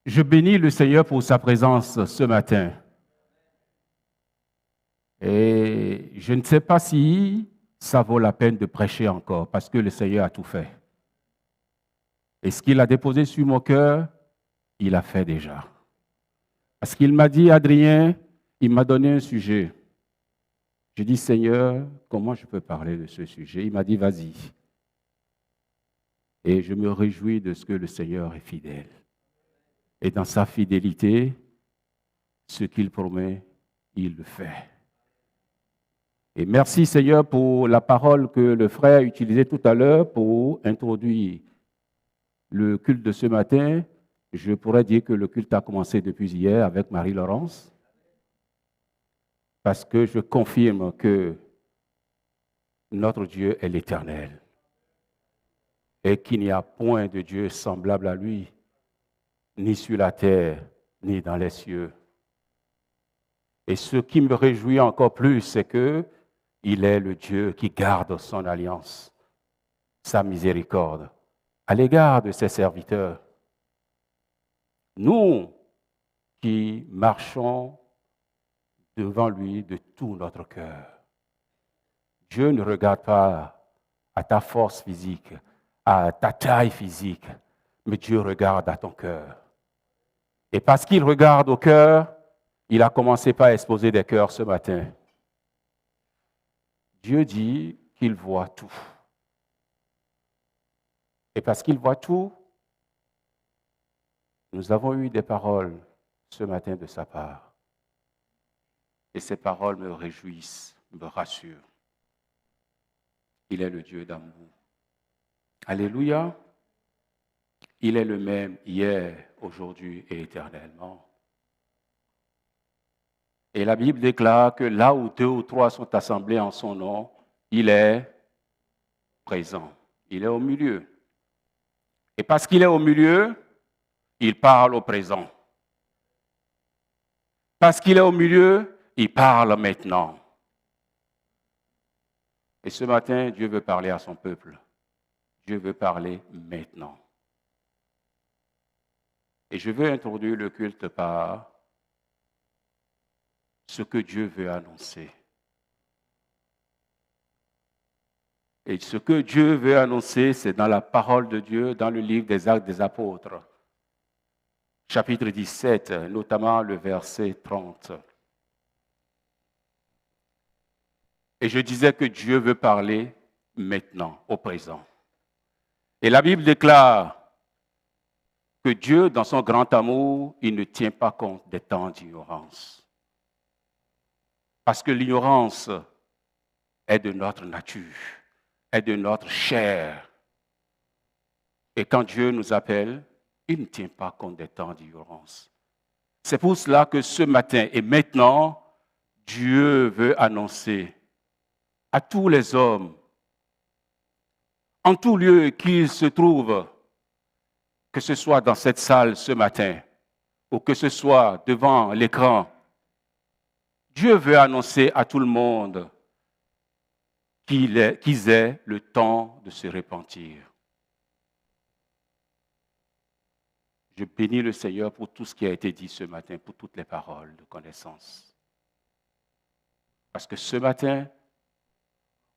Je bénis le Seigneur pour sa présence ce matin. Et je ne sais pas si ça vaut la peine de prêcher encore, parce que le Seigneur a tout fait. Et ce qu'il a déposé sur mon cœur, il a fait déjà. Parce qu'il m'a dit, Adrien, il m'a donné un sujet. Je dis, Seigneur, comment je peux parler de ce sujet? Il m'a dit, vas-y. Et je me réjouis de ce que le Seigneur est fidèle. Et dans sa fidélité, ce qu'il promet, il le fait. Et merci Seigneur pour la parole que le frère a utilisée tout à l'heure pour introduire le culte de ce matin. Je pourrais dire que le culte a commencé depuis hier avec Marie-Laurence, parce que je confirme que notre Dieu est l'Éternel et qu'il n'y a point de Dieu semblable à lui, ni sur la terre, ni dans les cieux. Et ce qui me réjouit encore plus, c'est que il est le Dieu qui garde son alliance, sa miséricorde à l'égard de ses serviteurs. Nous qui marchons devant lui de tout notre cœur. Dieu ne regarde pas à ta force physique, à ta taille physique, mais Dieu regarde à ton cœur. Et parce qu'il regarde au cœur, il a commencé par exposer des cœurs ce matin. Dieu dit qu'il voit tout. Et parce qu'il voit tout, nous avons eu des paroles ce matin de sa part. Et ces paroles me réjouissent, me rassurent. Il est le Dieu d'amour. Alléluia. Il est le même hier, aujourd'hui et éternellement. Et la Bible déclare que là où 2 ou 3 sont assemblés en son nom, il est présent. Il est au milieu. Et parce qu'il est au milieu, il parle au présent. Parce qu'il est au milieu, il parle maintenant. Et ce matin, Dieu veut parler à son peuple. Dieu veut parler maintenant. Et je veux introduire le culte par ce que Dieu veut annoncer. Et ce que Dieu veut annoncer, c'est dans la parole de Dieu, dans le livre des Actes des Apôtres, chapitre 17, notamment le verset 30. Et je disais que Dieu veut parler maintenant, au présent. Et la Bible déclare que Dieu, dans son grand amour, il ne tient pas compte des temps d'ignorance. Parce que l'ignorance est de notre nature, est de notre chair. Et quand Dieu nous appelle, il ne tient pas compte des temps d'ignorance. C'est pour cela que ce matin et maintenant, Dieu veut annoncer à tous les hommes, en tout lieu qu'ils se trouvent, que ce soit dans cette salle ce matin, ou que ce soit devant l'écran, Dieu veut annoncer à tout le monde qu'ils aient le temps de se repentir. Je bénis le Seigneur pour tout ce qui a été dit ce matin, pour toutes les paroles de connaissance. Parce que ce matin,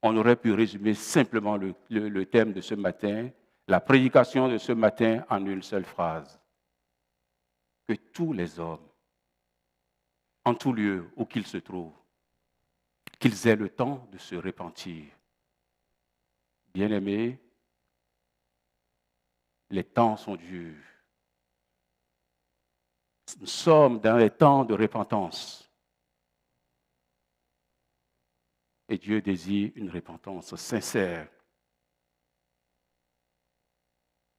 on aurait pu résumer simplement le thème de ce matin, la prédication de ce matin en une seule phrase. Que tous les hommes, en tout lieu où qu'ils se trouvent, qu'ils aient le temps de se repentir. Bien-aimés, les temps sont durs. Nous sommes dans les temps de repentance. Et Dieu désire une repentance sincère.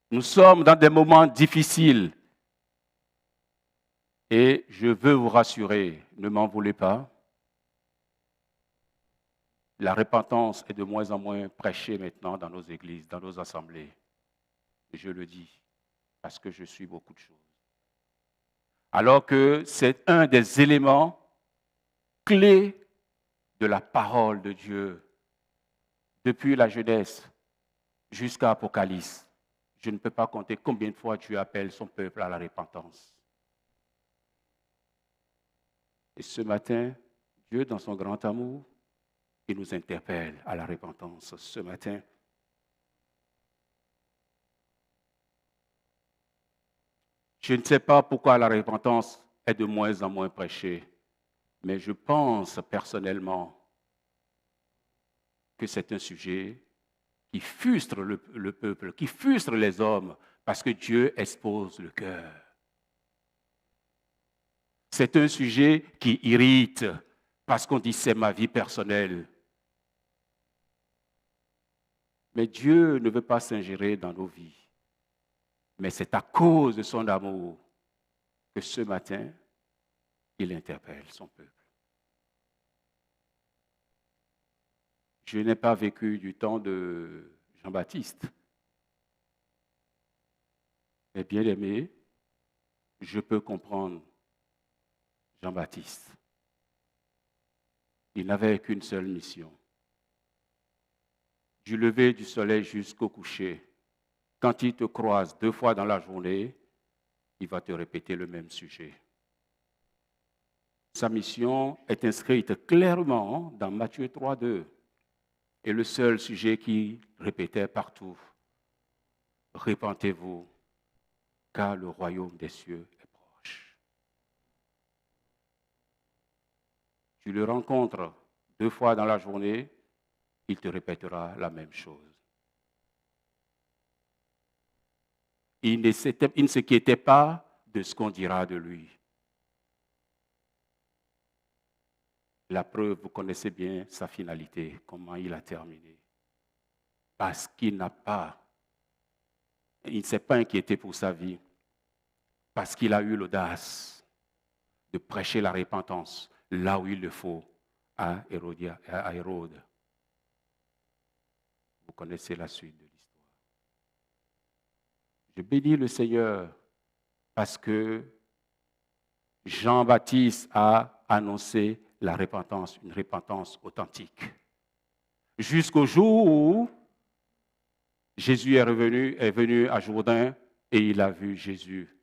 Nous sommes dans des moments difficiles. Et je veux vous rassurer, ne m'en voulez pas. La repentance est de moins en moins prêchée maintenant dans nos églises, dans nos assemblées. Et je le dis parce que je suis beaucoup de choses. Alors que c'est un des éléments clés de la parole de Dieu. Depuis la Genèse jusqu'à Apocalypse, je ne peux pas compter combien de fois Dieu appelle son peuple à la repentance. Et ce matin, Dieu, dans son grand amour, il nous interpelle à la repentance ce matin. Je ne sais pas pourquoi la repentance est de moins en moins prêchée, mais je pense personnellement que c'est un sujet qui frustre le peuple, qui frustre les hommes, parce que Dieu expose le cœur. C'est un sujet qui irrite, parce qu'on dit c'est ma vie personnelle. Mais Dieu ne veut pas s'ingérer dans nos vies. Mais c'est à cause de son amour que ce matin, il interpelle son peuple. Je n'ai pas vécu du temps de Jean-Baptiste. Mais bien aimé, je peux comprendre Jean-Baptiste. Il n'avait qu'une seule mission. Du lever du soleil jusqu'au coucher, quand il te croise 2 fois dans la journée, il va te répéter le même sujet. Sa mission est inscrite clairement dans Matthieu 3,2. Et le seul sujet qu'il répétait partout, repentez-vous, car le royaume des cieux est proche. Tu le rencontres 2 fois dans la journée, il te répétera la même chose. Il ne s'inquiétait pas de ce qu'on dira de lui. La preuve, vous connaissez bien sa finalité, comment il a terminé. Parce qu'il ne s'est pas inquiété pour sa vie, parce qu'il a eu l'audace de prêcher la repentance là où il le faut, à Hérode. Vous connaissez la suite de l'histoire. Je bénis le Seigneur parce que Jean-Baptiste a annoncé la repentance, une repentance authentique. Jusqu'au jour où Jésus est venu à Jourdain et il a vu Jésus.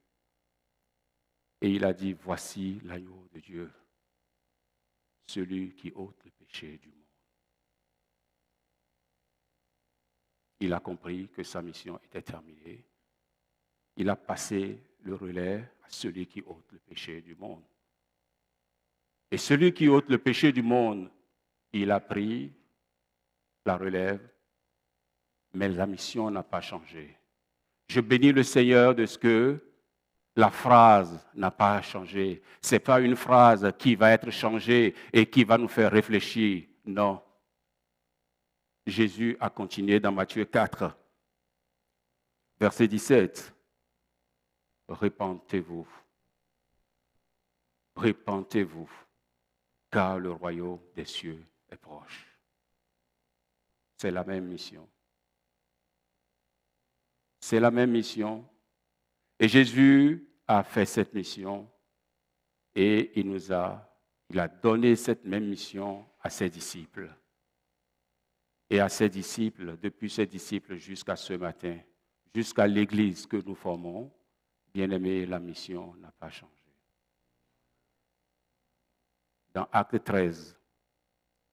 Et il a dit, voici l'agneau de Dieu, celui qui ôte le péché du monde. Il a compris que sa mission était terminée. Il a passé le relais à celui qui ôte le péché du monde. Et celui qui ôte le péché du monde, il a pris la relève, mais la mission n'a pas changé. Je bénis le Seigneur de ce que la phrase n'a pas changé. Ce n'est pas une phrase qui va être changée et qui va nous faire réfléchir. Non. Jésus a continué dans Matthieu 4, verset 17. Repentez-vous. Repentez-vous, car le royaume des cieux est proche. C'est la même mission. C'est la même mission. Et Jésus a fait cette mission et il a donné cette même mission à ses disciples. Et à ses disciples, depuis ses disciples jusqu'à ce matin, jusqu'à l'Église que nous formons, bien-aimés, la mission n'a pas changé. Dans Acte 13,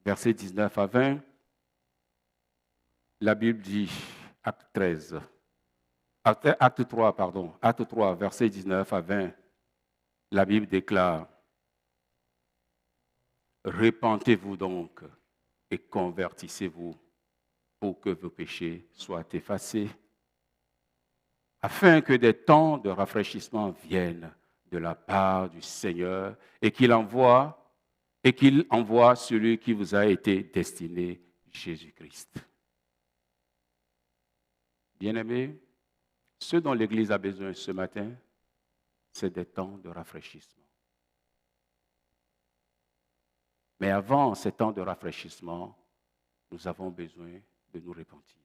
versets 19 à 20, la Bible dit, Acte 3, versets 19 à 20, la Bible déclare, repentez-vous donc et convertissez-vous pour que vos péchés soient effacés, afin que des temps de rafraîchissement viennent de la part du Seigneur et qu'il envoie celui qui vous a été destiné, Jésus-Christ. Bien-aimés, ce dont l'Église a besoin ce matin, c'est des temps de rafraîchissement. Mais avant ces temps de rafraîchissement, nous avons besoin de nous repentir.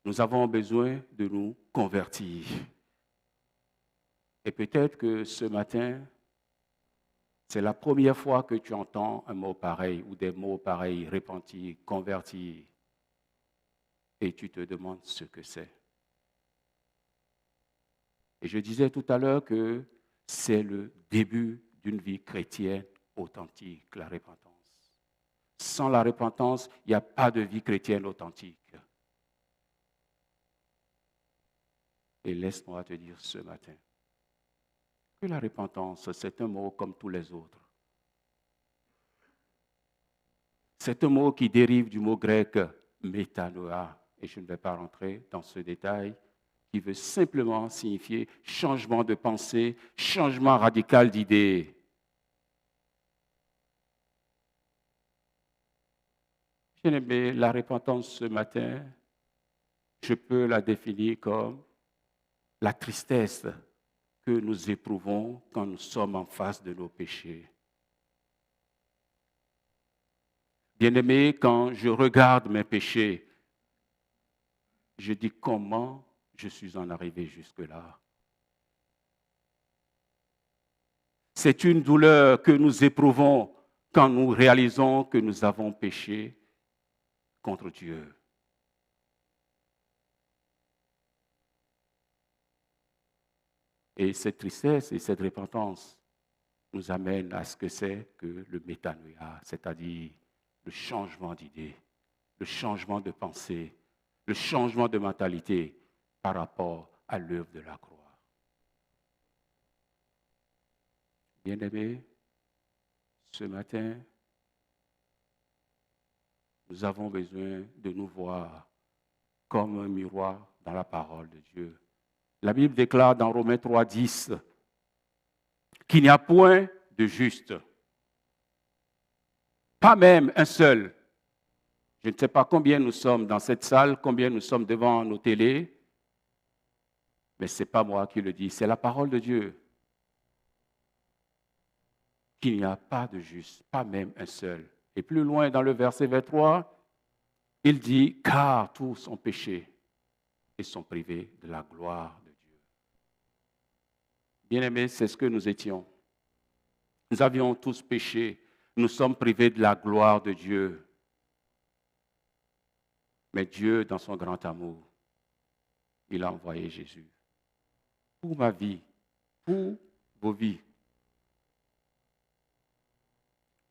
Nous avons besoin de nous convertir. Et peut-être que ce matin, c'est la première fois que tu entends un mot pareil ou des mots pareils, repentir, convertir, et tu te demandes ce que c'est. Et je disais tout à l'heure que c'est le début d'une vie chrétienne authentique, la repentance. Sans la repentance, il n'y a pas de vie chrétienne authentique. Et laisse-moi te dire ce matin que la repentance, c'est un mot comme tous les autres. C'est un mot qui dérive du mot grec métanoia, et je ne vais pas rentrer dans ce détail, qui veut simplement signifier changement de pensée, changement radical d'idée. Bien-aimé, la repentance ce matin, je peux la définir comme la tristesse que nous éprouvons quand nous sommes en face de nos péchés. Bien-aimé, quand je regarde mes péchés, je dis comment je suis en arrivé jusque-là. C'est une douleur que nous éprouvons quand nous réalisons que nous avons péché contre Dieu. Et cette tristesse et cette repentance nous amènent à ce que c'est que le métanoïa, c'est-à-dire le changement d'idée, le changement de pensée, le changement de mentalité par rapport à l'œuvre de la croix. Bien-aimés, ce matin, nous avons besoin de nous voir comme un miroir dans la parole de Dieu. La Bible déclare dans Romains 3,10 qu'il n'y a point de juste, pas même un seul. Je ne sais pas combien nous sommes dans cette salle, combien nous sommes devant nos télés, mais ce n'est pas moi qui le dis, c'est la parole de Dieu. Qu'il n'y a pas de juste, pas même un seul. Et plus loin dans le verset 23, il dit « Car tous ont péché et sont privés de la gloire de Dieu. » Bien-aimés, c'est ce que nous étions. Nous avions tous péché, nous sommes privés de la gloire de Dieu. Mais Dieu, dans son grand amour, il a envoyé Jésus pour ma vie, pour vos vies,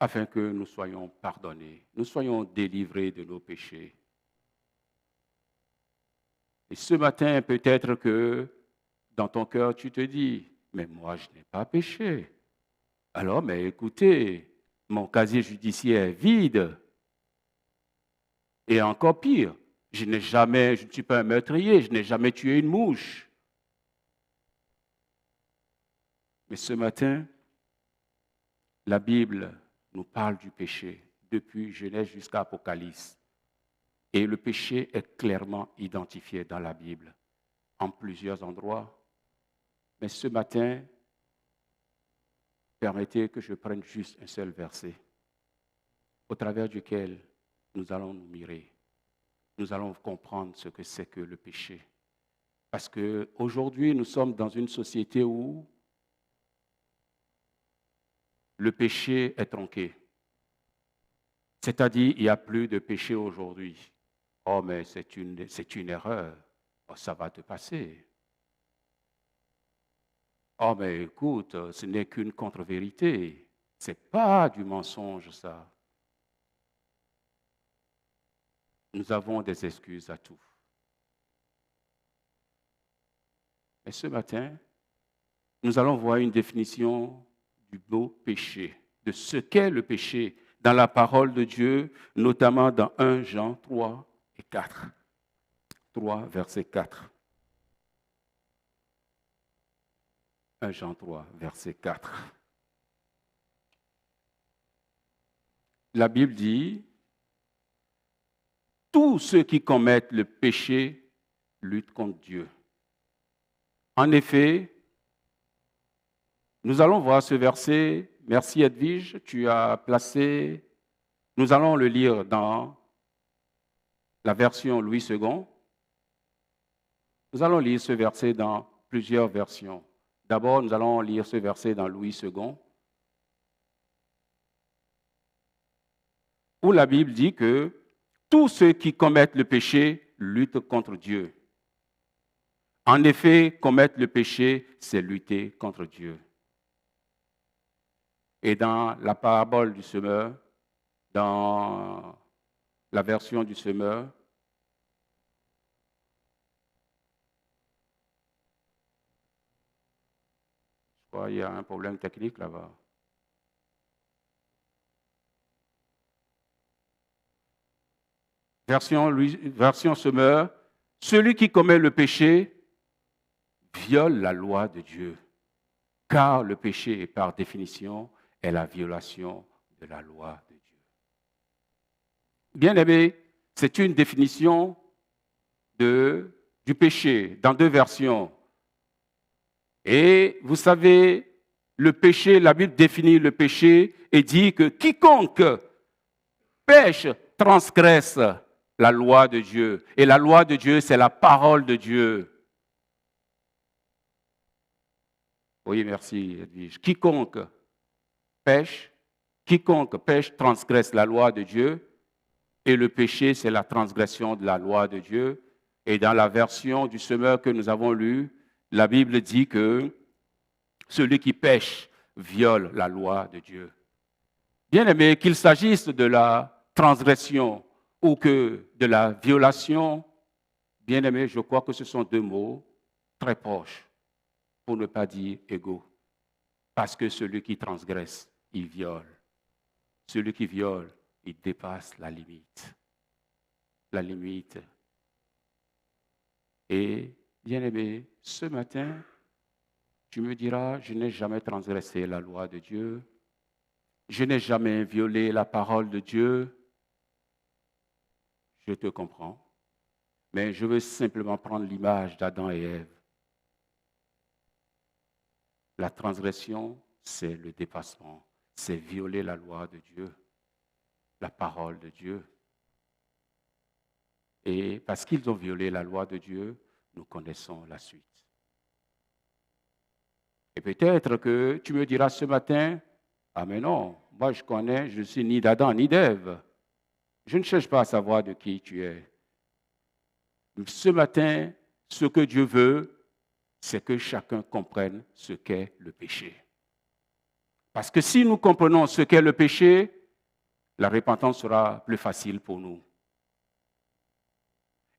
afin que nous soyons pardonnés, nous soyons délivrés de nos péchés. Et ce matin, peut-être que dans ton cœur, tu te dis, mais moi, je n'ai pas péché. Alors, mais écoutez, mon casier judiciaire est vide. Et encore pire, je ne suis pas un meurtrier, je n'ai jamais tué une mouche. Mais ce matin, la Bible nous parle du péché, depuis Genèse jusqu'à Apocalypse. Et le péché est clairement identifié dans la Bible, en plusieurs endroits. Mais ce matin, permettez que je prenne juste un seul verset, au travers duquel nous allons nous mirer. Nous allons comprendre ce que c'est que le péché. Parce qu'aujourd'hui, nous sommes dans une société où le péché est tronqué. C'est-à-dire, il n'y a plus de péché aujourd'hui. Oh, mais c'est une erreur. Oh, ça va te passer. Oh, mais écoute, ce n'est qu'une contre-vérité. Ce n'est pas du mensonge, ça. Nous avons des excuses à tout. Et ce matin, nous allons voir une définition du mot péché, de ce qu'est le péché dans la parole de Dieu, notamment dans 1 Jean 3 et 4. 3, verset 4. 1 Jean 3, verset 4. La Bible dit, tous ceux qui commettent le péché luttent contre Dieu. En effet, nous allons voir ce verset. Merci Edwige, tu as placé. Nous allons le lire dans la version Louis II. Nous allons lire ce verset dans plusieurs versions. D'abord, nous allons lire ce verset dans Louis II, où la Bible dit que tous ceux qui commettent le péché luttent contre Dieu. En effet, commettre le péché, c'est lutter contre Dieu. Et dans la parabole du semeur, dans la version du semeur, je crois qu'il y a un problème technique là-bas. Version semeur, celui qui commet le péché viole la loi de Dieu, car le péché, par définition, est la violation de la loi de Dieu. Bien-aimé, c'est une définition du péché dans deux versions. Et vous savez, le péché, la Bible définit le péché et dit que quiconque pêche transgresse la loi de Dieu. Et la loi de Dieu, c'est la parole de Dieu. Oui, merci, Edwige. Quiconque pêche transgresse la loi de Dieu. Et le péché, c'est la transgression de la loi de Dieu. Et dans la version du semeur que nous avons lue, la Bible dit que celui qui pêche viole la loi de Dieu. Bien aimé, qu'il s'agisse de la transgression ou que de la violation, bien aimé, je crois que ce sont deux mots très proches, pour ne pas dire égaux. Parce que celui qui transgresse, il viole. Celui qui viole, il dépasse la limite. La limite. Et, bien aimé, ce matin, tu me diras, je n'ai jamais transgressé la loi de Dieu. Je n'ai jamais violé la parole de Dieu. Je te comprends. Mais je veux simplement prendre l'image d'Adam et Ève. La transgression, c'est le dépassement. C'est violer la loi de Dieu, la parole de Dieu. Et parce qu'ils ont violé la loi de Dieu, nous connaissons la suite. Et peut-être que tu me diras ce matin, ah mais non, moi je connais, je ne suis ni d'Adam ni d'Ève. Je ne cherche pas à savoir de qui tu es. Ce matin, ce que Dieu veut, c'est que chacun comprenne ce qu'est le péché. Parce que si nous comprenons ce qu'est le péché, la repentance sera plus facile pour nous.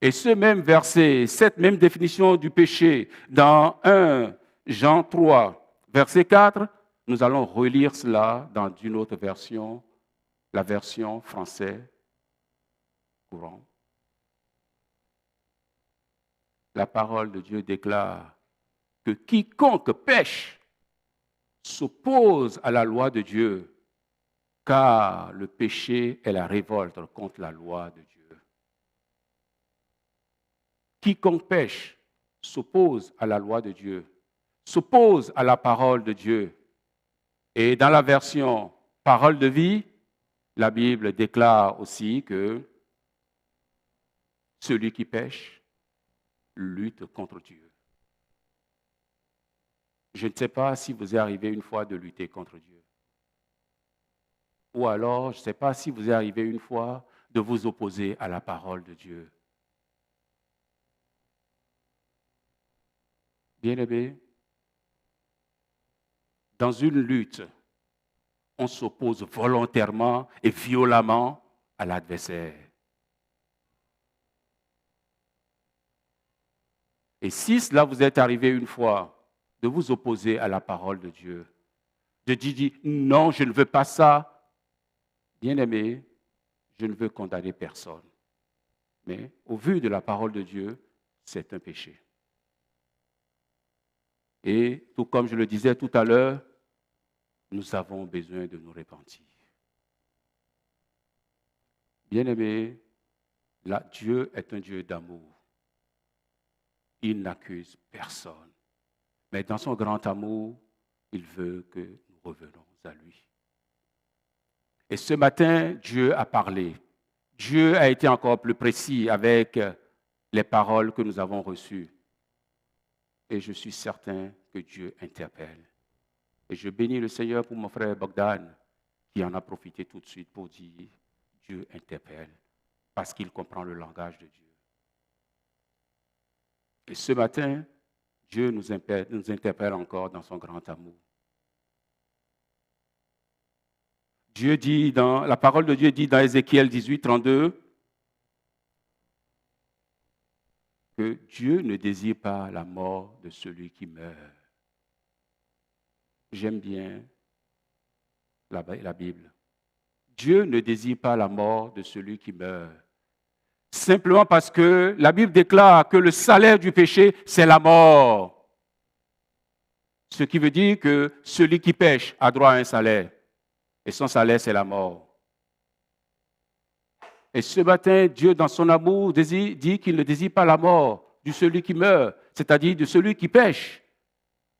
Et ce même verset, cette même définition du péché, dans 1 Jean 3, verset 4, nous allons relire cela dans une autre version, la version française courant. La parole de Dieu déclare que quiconque pêche s'oppose à la loi de Dieu, car le péché est la révolte contre la loi de Dieu. Quiconque pêche s'oppose à la loi de Dieu, s'oppose à la parole de Dieu. Et dans la version parole de vie, la Bible déclare aussi que celui qui pêche lutte contre Dieu. Je ne sais pas si vous est arrivé une fois de lutter contre Dieu. Ou alors, je ne sais pas si vous est arrivé une fois de vous opposer à la parole de Dieu. Bien-aimés, dans une lutte, on s'oppose volontairement et violemment à l'adversaire. Et si cela vous est arrivé une fois de vous opposer à la parole de Dieu, de dire non, je ne veux pas ça, bien-aimé, je ne veux condamner personne. Mais au vu de la parole de Dieu, c'est un péché. Et tout comme je le disais tout à l'heure, nous avons besoin de nous repentir. Bien-aimé, Dieu est un Dieu d'amour. Il n'accuse personne. Mais dans son grand amour, il veut que nous revenons à lui. Et ce matin, Dieu a parlé. Dieu a été encore plus précis avec les paroles que nous avons reçues. Et je suis certain que Dieu interpelle. Et je bénis le Seigneur pour mon frère Bogdan, qui en a profité tout de suite pour dire Dieu interpelle, parce qu'il comprend le langage de Dieu. Et ce matin, Dieu nous interpelle encore dans son grand amour. La parole de Dieu dit dans Ézéchiel 18, 32, que Dieu ne désire pas la mort de celui qui meurt. J'aime bien la Bible. Dieu ne désire pas la mort de celui qui meurt. Simplement parce que la Bible déclare que le salaire du péché, c'est la mort. Ce qui veut dire que celui qui pêche a droit à un salaire. Et son salaire, c'est la mort. Et ce matin, Dieu, dans son amour, dit qu'il ne désire pas la mort de celui qui meurt, c'est-à-dire de celui qui pêche.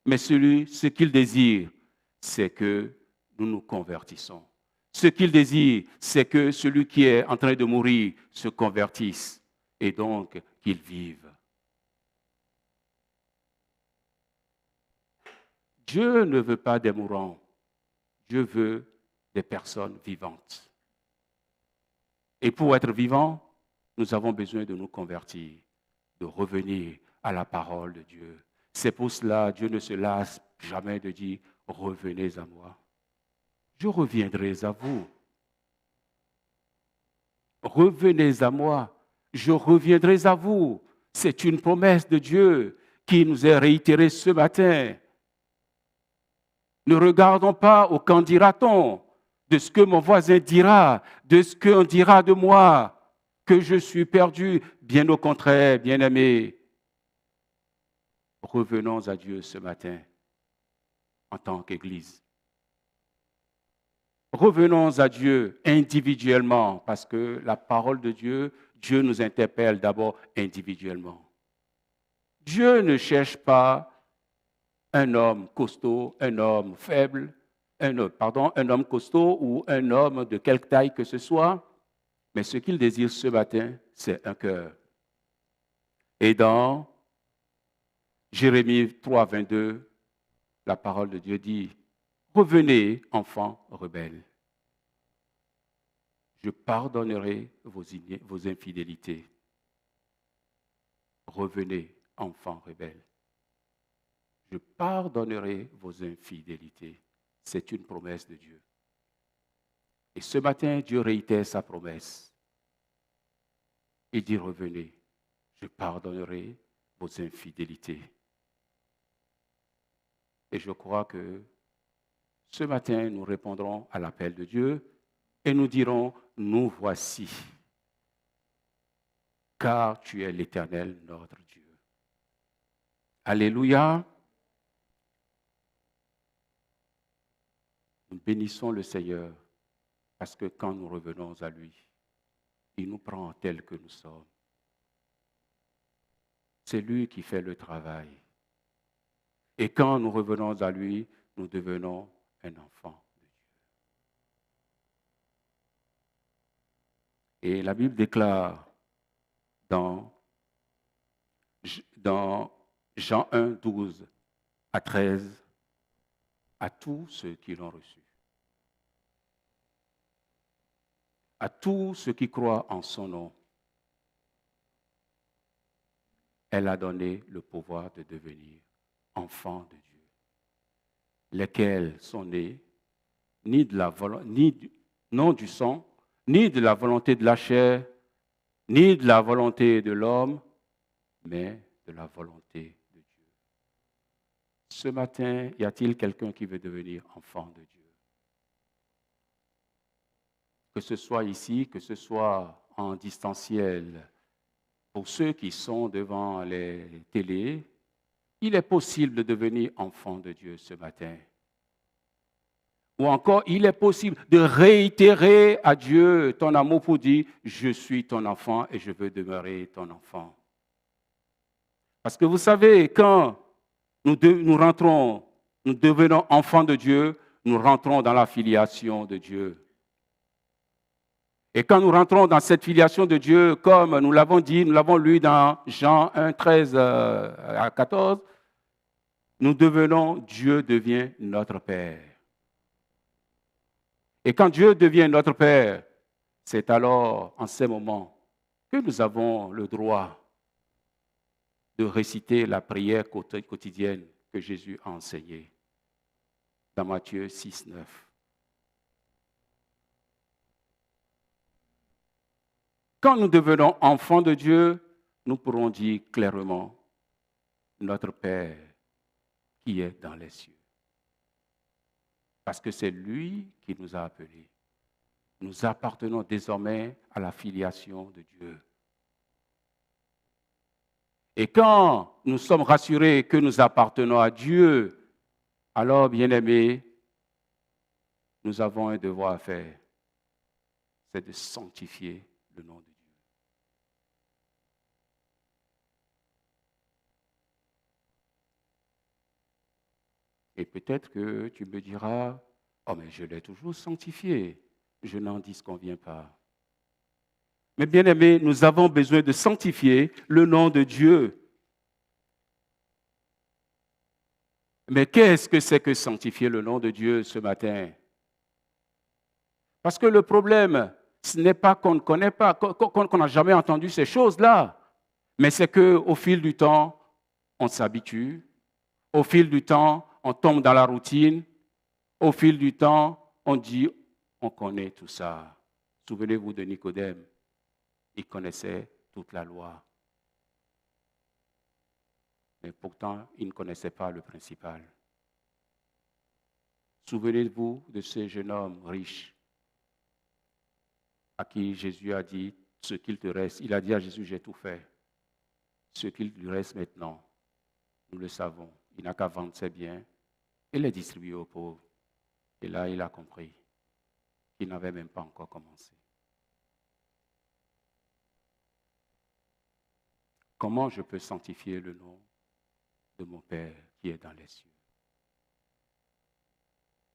Mais ce qu'il désire, c'est que nous nous convertissons. Ce qu'il désire, c'est que celui qui est en train de mourir se convertisse et donc qu'il vive. Dieu ne veut pas des mourants. Dieu veut des personnes vivantes. Et pour être vivants, nous avons besoin de nous convertir, de revenir à la parole de Dieu. C'est pour cela que Dieu ne se lasse jamais de dire « Revenez à moi. Je reviendrai à vous. Revenez à moi. Je reviendrai à vous. » C'est une promesse de Dieu qui nous est réitérée ce matin. Ne regardons pas au qu'en dira-t-on, de ce que mon voisin dira, de ce qu'on dira de moi, que je suis perdu. Bien au contraire, bien-aimés, revenons à Dieu ce matin en tant qu'Église. Revenons à Dieu individuellement, parce que la parole de Dieu, Dieu nous interpelle d'abord individuellement. Dieu ne cherche pas un homme costaud, un homme faible, un homme costaud ou un homme de quelque taille que ce soit, mais ce qu'il désire ce matin, c'est un cœur. Et dans Jérémie 3, 22, la parole de Dieu dit, « Revenez, enfants rebelles. Je pardonnerai vos infidélités. Revenez, enfants rebelles. Je pardonnerai vos infidélités. » C'est une promesse de Dieu. Et ce matin, Dieu réitère sa promesse. Il dit, revenez, je pardonnerai vos infidélités. Et je crois que ce matin, nous répondrons à l'appel de Dieu et nous dirons, nous voici, car tu es l'Éternel, notre Dieu. Alléluia. Nous bénissons le Seigneur parce que quand nous revenons à lui, il nous prend tels que nous sommes. C'est lui qui fait le travail. Et quand nous revenons à lui, nous devenons un enfant de Dieu. Et la Bible déclare dans Jean 1, 12 à 13, à tous ceux qui l'ont reçu, à tous ceux qui croient en son nom, elle a donné le pouvoir de devenir enfants de Dieu, lesquels sont nés non du sang, ni de la volonté de la chair, ni de la volonté de l'homme, mais de la volonté de Dieu. Ce matin, y a-t-il quelqu'un qui veut devenir enfant de Dieu? Que ce soit ici, que ce soit en distanciel, pour ceux qui sont devant les télés, il est possible de devenir enfant de Dieu ce matin. Ou encore, il est possible de réitérer à Dieu ton amour pour dire « Je suis ton enfant et je veux demeurer ton enfant ». Parce que vous savez, quand nous devenons enfants de Dieu, nous rentrons dans la filiation de Dieu. Et quand nous rentrons dans cette filiation de Dieu, comme nous l'avons dit, nous l'avons lu dans Jean 1, 13 à 14, Dieu devient notre Père. Et quand Dieu devient notre Père, c'est alors, en ces moments, que nous avons le droit de réciter la prière quotidienne que Jésus a enseignée dans Matthieu 6, 9. quand nous devenons enfants de Dieu, nous pourrons dire clairement, notre Père qui est dans les cieux. Parce que c'est lui qui nous a appelés. Nous appartenons désormais à la filiation de Dieu. Et quand nous sommes rassurés que nous appartenons à Dieu, alors, bien-aimés, nous avons un devoir à faire, c'est de sanctifier le nom de Dieu. Et peut-être que tu me diras, oh mais je l'ai toujours sanctifié, je n'en disconviens pas. Mais bien-aimés, nous avons besoin de sanctifier le nom de Dieu. Mais qu'est-ce que c'est que sanctifier le nom de Dieu ce matin? Parce que le problème, ce n'est pas qu'on ne connaît pas, qu'on n'a jamais entendu ces choses-là, mais c'est qu'au fil du temps, on s'habitue, au fil du temps, on tombe dans la routine, au fil du temps, on dit, on connaît tout ça. Souvenez-vous de Nicodème, il connaissait toute la loi. Mais pourtant, il ne connaissait pas le principal. Souvenez-vous de ce jeune homme riche à qui Jésus a dit, ce qu'il te reste, il a dit à Jésus, j'ai tout fait. Ce qu'il lui reste maintenant, nous le savons. Il n'a qu'à vendre ses biens et les distribuer aux pauvres. Et là, il a compris qu'il n'avait même pas encore commencé. Comment je peux sanctifier le nom de mon Père qui est dans les cieux?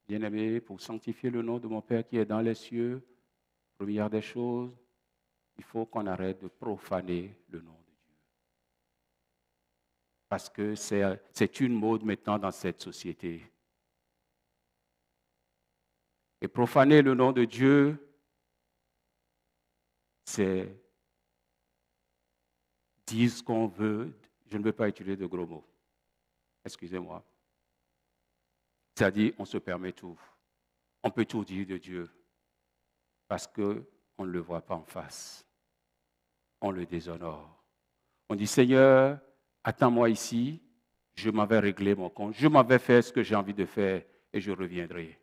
Bien-aimé, pour sanctifier le nom de mon Père qui est dans les cieux, première des choses, il faut qu'on arrête de profaner le nom de Dieu. Parce que c'est une mode maintenant dans cette société. Et profaner le nom de Dieu, c'est dire ce qu'on veut. Je ne veux pas utiliser de gros mots. Excusez-moi. C'est-à-dire, on se permet tout. On peut tout dire de Dieu. Parce qu'on ne le voit pas en face. On le déshonore. On dit, Seigneur, attends-moi ici. Je m'avais réglé mon compte. Je m'avais fait ce que j'ai envie de faire et je reviendrai.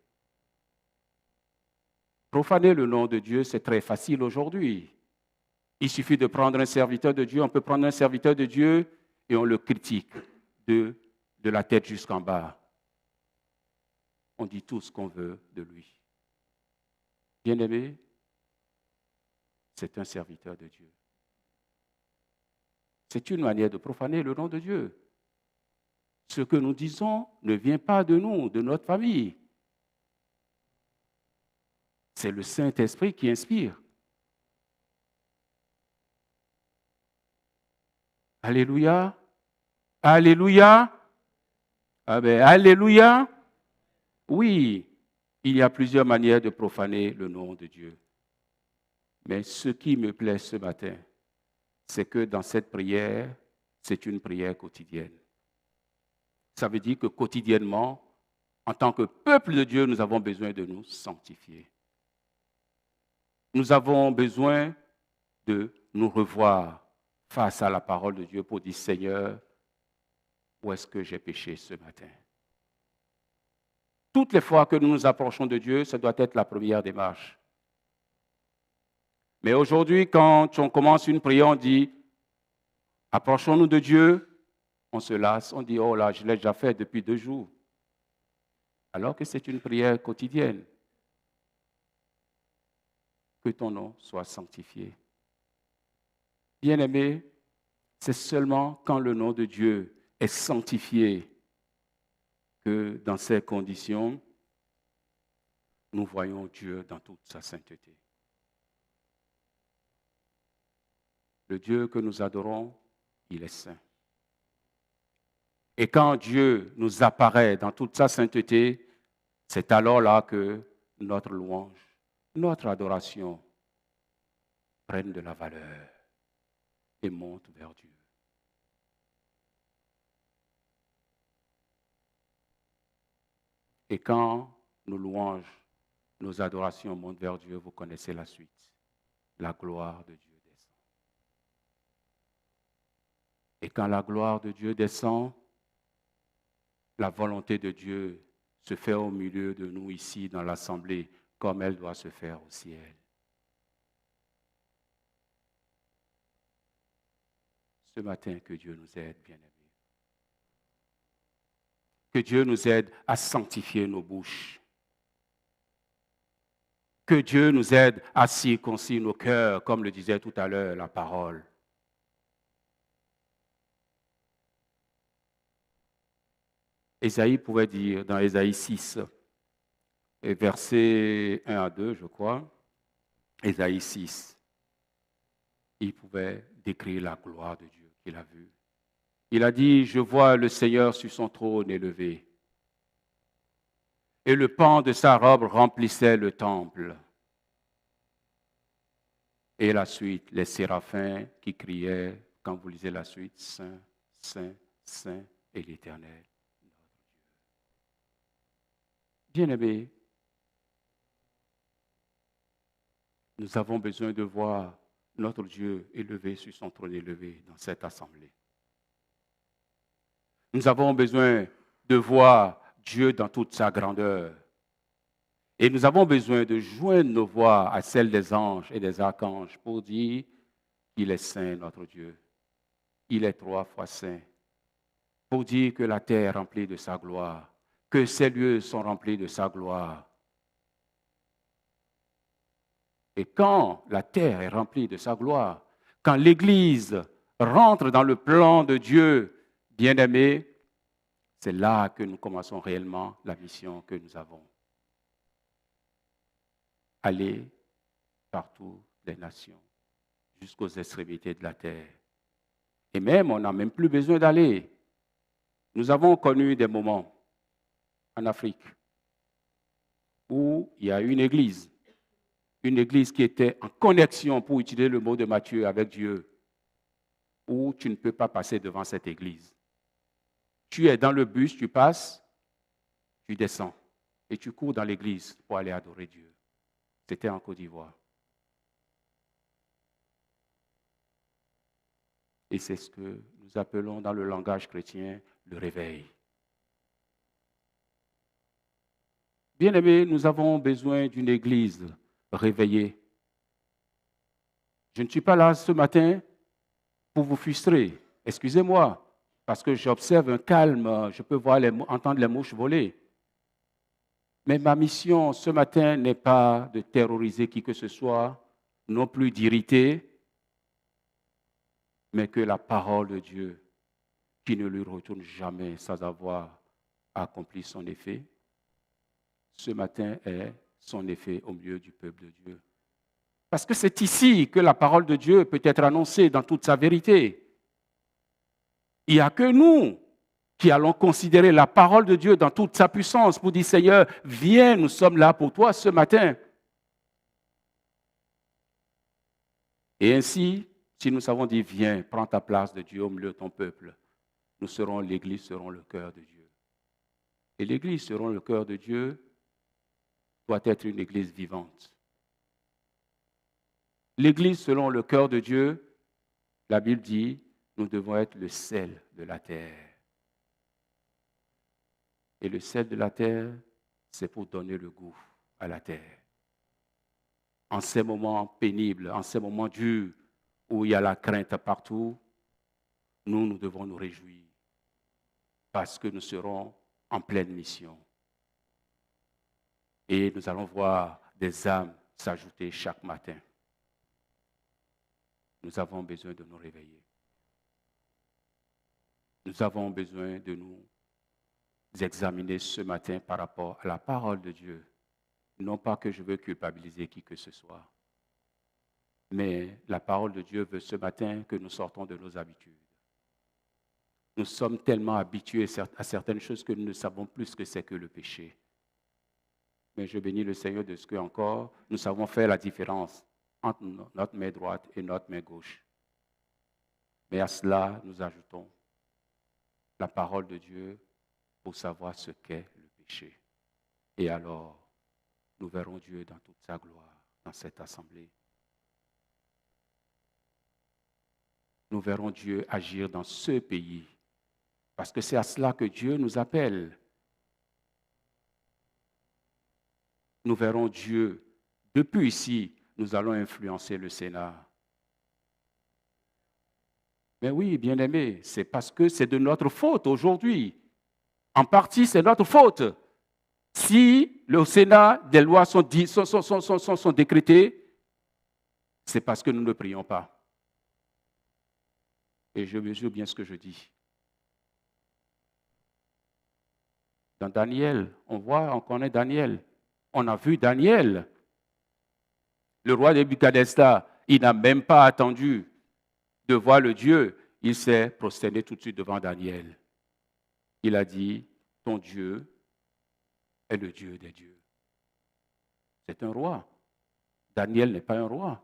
Profaner le nom de Dieu, c'est très facile aujourd'hui. Il suffit de prendre un serviteur de Dieu. On peut prendre un serviteur de Dieu et on le critique de la tête jusqu'en bas. On dit tout ce qu'on veut de lui. Bien-aimé, c'est un serviteur de Dieu. C'est une manière de profaner le nom de Dieu. Ce que nous disons ne vient pas de nous, de notre famille. C'est le Saint-Esprit qui inspire. Alléluia. Alléluia. Ah ben, alléluia. Oui, il y a plusieurs manières de profaner le nom de Dieu. Mais ce qui me plaît ce matin, c'est que dans cette prière, c'est une prière quotidienne. Ça veut dire que quotidiennement, en tant que peuple de Dieu, nous avons besoin de nous sanctifier. Nous avons besoin de nous revoir face à la parole de Dieu pour dire, Seigneur, où est-ce que j'ai péché ce matin? Toutes les fois que nous nous approchons de Dieu, ça doit être la première démarche. Mais aujourd'hui, quand on commence une prière, on dit, approchons-nous de Dieu, on se lasse, on dit, oh là, je l'ai déjà fait depuis 2 jours. Alors que c'est une prière quotidienne. Que ton nom soit sanctifié. Bien-aimé, c'est seulement quand le nom de Dieu est sanctifié que dans ces conditions, nous voyons Dieu dans toute sa sainteté. Le Dieu que nous adorons, il est saint. Et quand Dieu nous apparaît dans toute sa sainteté, c'est alors là que notre louange, notre adoration prennent de la valeur et montent vers Dieu. Et quand nos louanges, nos adorations montent vers Dieu, vous connaissez la suite. La gloire de Dieu descend. Et quand la gloire de Dieu descend, la volonté de Dieu se fait au milieu de nous ici dans l'assemblée, comme elle doit se faire au ciel. Ce matin, que Dieu nous aide, bien-aimés. Que Dieu nous aide à sanctifier nos bouches. Que Dieu nous aide à circoncire nos cœurs, comme le disait tout à l'heure la parole. Ésaïe pouvait dire dans Ésaïe 6, versets 1 à 2, je crois, Ésaïe 6, il pouvait décrire la gloire de Dieu qu'il a vue. Il a dit, je vois le Seigneur sur son trône élevé, et le pan de sa robe remplissait le temple. Et la suite, les séraphins qui criaient, quand vous lisez la suite, Saint, Saint, Saint est l'Éternel. Bien-aimés, nous avons besoin de voir notre Dieu élevé sur son trône élevé dans cette assemblée. Nous avons besoin de voir Dieu dans toute sa grandeur. Et nous avons besoin de joindre nos voix à celles des anges et des archanges pour dire qu'il est saint, notre Dieu. Il est 3 fois saint. Pour dire que la terre est remplie de sa gloire, que ces lieux sont remplis de sa gloire. Et quand la terre est remplie de sa gloire, quand l'Église rentre dans le plan de Dieu, bien-aimé, c'est là que nous commençons réellement la mission que nous avons. Aller partout les nations, jusqu'aux extrémités de la terre. Et même, on n'a même plus besoin d'aller. Nous avons connu des moments en Afrique où il y a une église qui était en connexion, pour utiliser le mot de Matthieu, avec Dieu, où tu ne peux pas passer devant cette église. Tu es dans le bus, tu passes, tu descends et tu cours dans l'église pour aller adorer Dieu. C'était en Côte d'Ivoire. Et c'est ce que nous appelons dans le langage chrétien le réveil. Bien-aimés, nous avons besoin d'une église réveillée. Je ne suis pas là ce matin pour vous frustrer. Excusez-moi, parce que j'observe un calme, je peux entendre les mouches voler. Mais ma mission ce matin n'est pas de terroriser qui que ce soit, non plus d'irriter, mais que la parole de Dieu, qui ne lui retourne jamais sans avoir accompli son effet, ce matin est son effet au milieu du peuple de Dieu. Parce que c'est ici que la parole de Dieu peut être annoncée dans toute sa vérité. Il n'y a que nous qui allons considérer la parole de Dieu dans toute sa puissance pour dire, Seigneur, viens, nous sommes là pour toi ce matin. Et ainsi, si nous savons dire, viens, prends ta place de Dieu au milieu de ton peuple, nous serons, l'Église seront le cœur de Dieu. Et l'Église seront le cœur de Dieu doit être une Église vivante. L'Église selon le cœur de Dieu, la Bible dit, nous devons être le sel de la terre. Et le sel de la terre, c'est pour donner le goût à la terre. En ces moments pénibles, en ces moments durs, où il y a la crainte partout, nous devons nous réjouir parce que nous serons en pleine mission. Et nous allons voir des âmes s'ajouter chaque matin. Nous avons besoin de nous réveiller. Nous avons besoin de nous examiner ce matin par rapport à la parole de Dieu. Non pas que je veux culpabiliser qui que ce soit, mais la parole de Dieu veut ce matin que nous sortons de nos habitudes. Nous sommes tellement habitués à certaines choses que nous ne savons plus ce que c'est que le péché. Mais je bénis le Seigneur de ce que encore nous savons faire la différence entre notre main droite et notre main gauche. Mais à cela, nous ajoutons la parole de Dieu pour savoir ce qu'est le péché. Et alors, nous verrons Dieu dans toute sa gloire dans cette assemblée. nous verrons Dieu agir dans ce pays. Parce que c'est à cela que Dieu nous appelle. Nous verrons Dieu. Depuis ici, nous allons influencer le Sénat. Mais oui, bien-aimés, c'est parce que c'est de notre faute aujourd'hui. En partie, c'est notre faute. Si le Sénat, des lois sont décrétées, c'est parce que nous ne prions pas. Et je mesure bien ce que je dis. Dans Daniel, on connaît Daniel. On a vu Daniel. Le roi de Nebuchadnezzar, il n'a même pas attendu de voir le Dieu. Il s'est prosterné tout de suite devant Daniel. Il a dit, ton Dieu est le Dieu des dieux. C'est un roi. Daniel n'est pas un roi.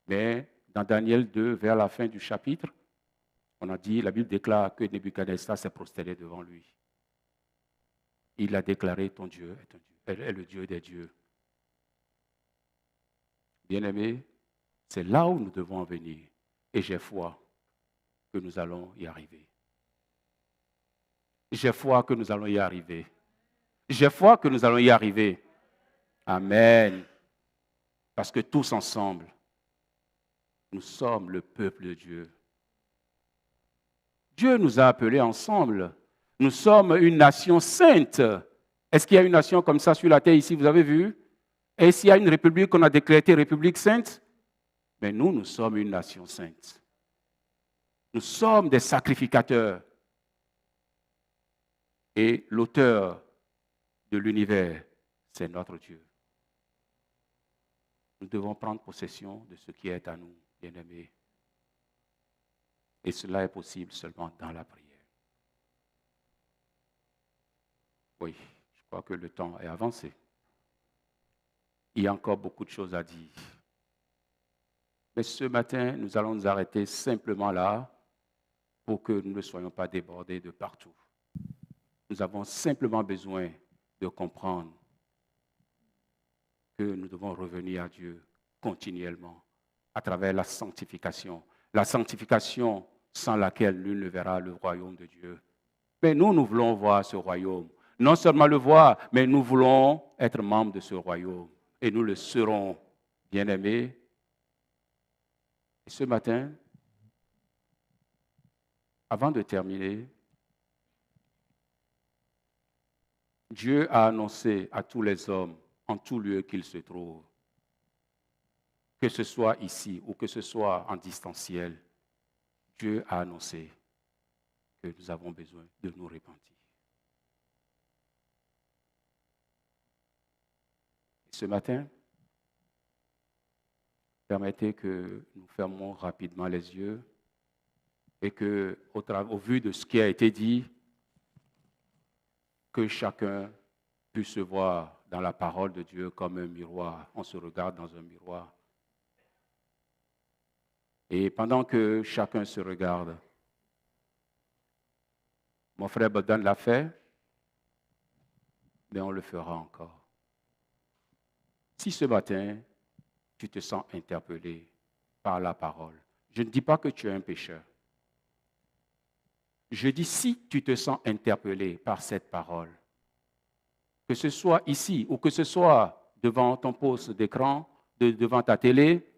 Mais dans Daniel 2, vers la fin du chapitre, on a dit, la Bible déclare que Nebuchadnezzar s'est prosterné devant lui. Il a déclaré, ton Dieu est le Dieu des dieux. Bien-aimés, c'est là où nous devons en venir. Et j'ai foi que nous allons y arriver. J'ai foi que nous allons y arriver. J'ai foi que nous allons y arriver. Amen. Parce que tous ensemble, nous sommes le peuple de Dieu. Dieu nous a appelés ensemble. Nous sommes une nation sainte. Est-ce qu'il y a une nation comme ça sur la terre ici, vous avez vu? Est-ce qu'il y a une république qu'on a décrétée république sainte? Mais nous sommes une nation sainte. Nous sommes des sacrificateurs. Et l'auteur de l'univers, c'est notre Dieu. Nous devons prendre possession de ce qui est à nous, bien-aimés. Et cela est possible seulement dans la prière. Oui, je crois que le temps est avancé. Il y a encore beaucoup de choses à dire. Mais ce matin, nous allons nous arrêter simplement là pour que nous ne soyons pas débordés de partout. Nous avons simplement besoin de comprendre que nous devons revenir à Dieu continuellement à travers la sanctification. La sanctification sans laquelle nul ne verra le royaume de Dieu. Mais nous voulons voir ce royaume. Non seulement le voir, mais nous voulons être membres de ce royaume. Et nous le serons, bien-aimés. Et ce matin, avant de terminer, Dieu a annoncé à tous les hommes, en tout lieu qu'ils se trouvent, que ce soit ici ou que ce soit en distanciel, Dieu a annoncé que nous avons besoin de nous repentir. Ce matin, permettez que nous fermions rapidement les yeux et que, au vu de ce qui a été dit, que chacun puisse se voir dans la parole de Dieu comme un miroir. On se regarde dans un miroir. Et pendant que chacun se regarde, mon frère Bodan l'a fait, mais on le fera encore. Si ce matin, tu te sens interpellé par la parole, je ne dis pas que tu es un pécheur. Je dis si tu te sens interpellé par cette parole, que ce soit ici ou que ce soit devant ton poste d'écran, devant ta télé,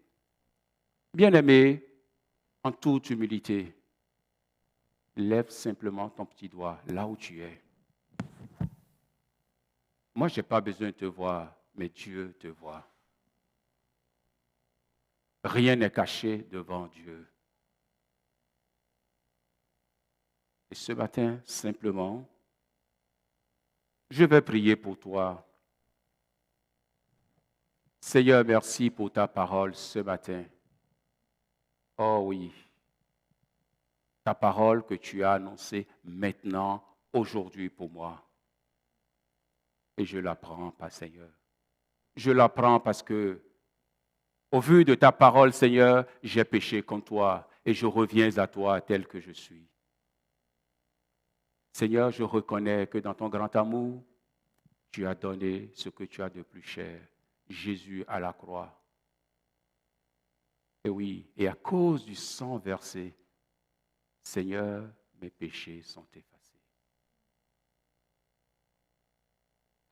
bien-aimé, en toute humilité, lève simplement ton petit doigt là où tu es. Moi, je n'ai pas besoin de te voir, mais Dieu te voit. Rien n'est caché devant Dieu. Et ce matin, simplement, je vais prier pour toi. Seigneur, merci pour ta parole ce matin. Oh oui, ta parole que tu as annoncée maintenant, aujourd'hui pour moi. Et je la prends, pas Seigneur. Je la prends parce que, au vu de ta parole, Seigneur, j'ai péché contre toi et je reviens à toi tel que je suis. Seigneur, je reconnais que dans ton grand amour, tu as donné ce que tu as de plus cher, Jésus à la croix. Et oui, et à cause du sang versé, Seigneur, mes péchés sont effacés.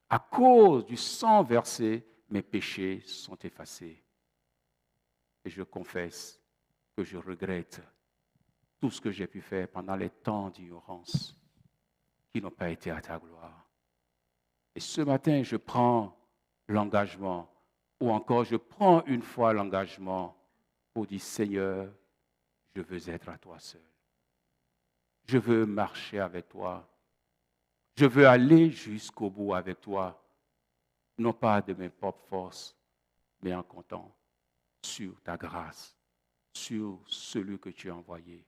À cause du sang versé, mes péchés sont effacés. Et je confesse que je regrette tout ce que j'ai pu faire pendant les temps d'ignorance qui n'ont pas été à ta gloire. Et ce matin, je prends l'engagement, ou encore je prends une fois l'engagement pour dire, Seigneur, je veux être à toi seul. Je veux marcher avec toi. Je veux aller jusqu'au bout avec toi, non pas de mes propres forces, mais en comptant sur ta grâce, sur celui que tu as envoyé,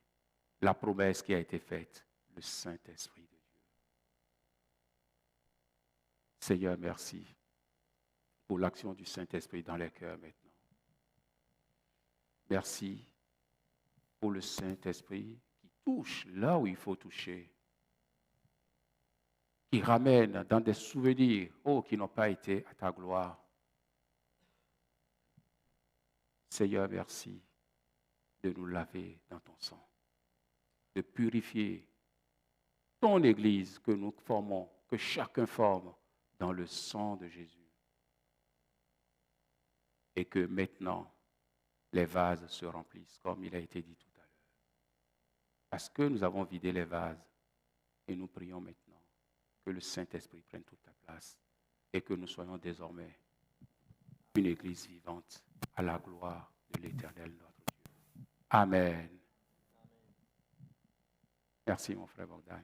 la promesse qui a été faite, le Saint-Esprit de Dieu. Seigneur, merci pour l'action du Saint-Esprit dans les cœurs maintenant. Merci pour le Saint-Esprit qui touche là où il faut toucher, qui ramène dans des souvenirs, qui n'ont pas été à ta gloire. Seigneur, merci de nous laver dans ton sang, de purifier ton Église que nous formons, que chacun forme dans le sang de Jésus. Et que maintenant, les vases se remplissent, comme il a été dit tout à l'heure. Parce que nous avons vidé les vases, et nous prions maintenant que le Saint-Esprit prenne toute la place et que nous soyons désormais une Église vivante à la gloire de l'Éternel notre Dieu. Amen. Merci mon frère Bogdan.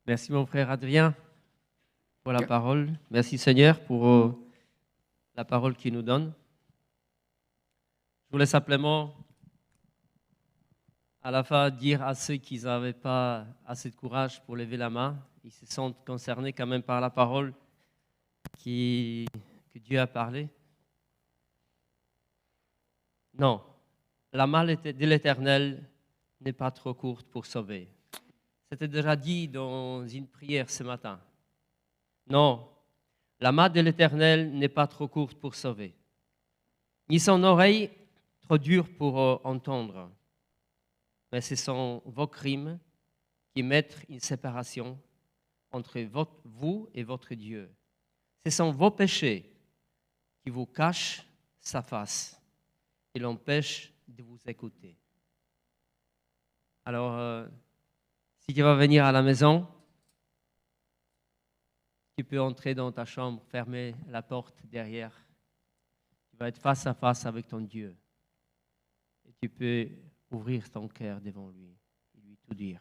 Merci mon frère Adrien pour la parole. Merci Seigneur pour la parole qu'il nous donne. Je voulais simplement à la fois dire à ceux qui n'avaient pas assez de courage pour lever la main, ils se sentent concernés quand même par la parole que Dieu a parlé. Non, la main de l'Éternel n'est pas trop courte pour sauver. C'était déjà dit dans une prière ce matin. Non, la main de l'Éternel n'est pas trop courte pour sauver, ni son oreille trop dure pour entendre. Mais ce sont vos crimes qui mettent une séparation entre vous et votre Dieu. Ce sont vos péchés qui vous cachent sa face et l'empêchent de vous écouter. Alors, si tu vas venir à la maison, tu peux entrer dans ta chambre, fermer la porte derrière. Tu vas être face à face avec ton Dieu. Et tu peux ouvrir ton cœur devant lui et lui tout dire.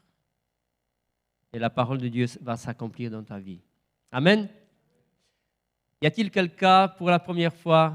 Et la parole de Dieu va s'accomplir dans ta vie. Amen. Y a-t-il quelqu'un pour la première fois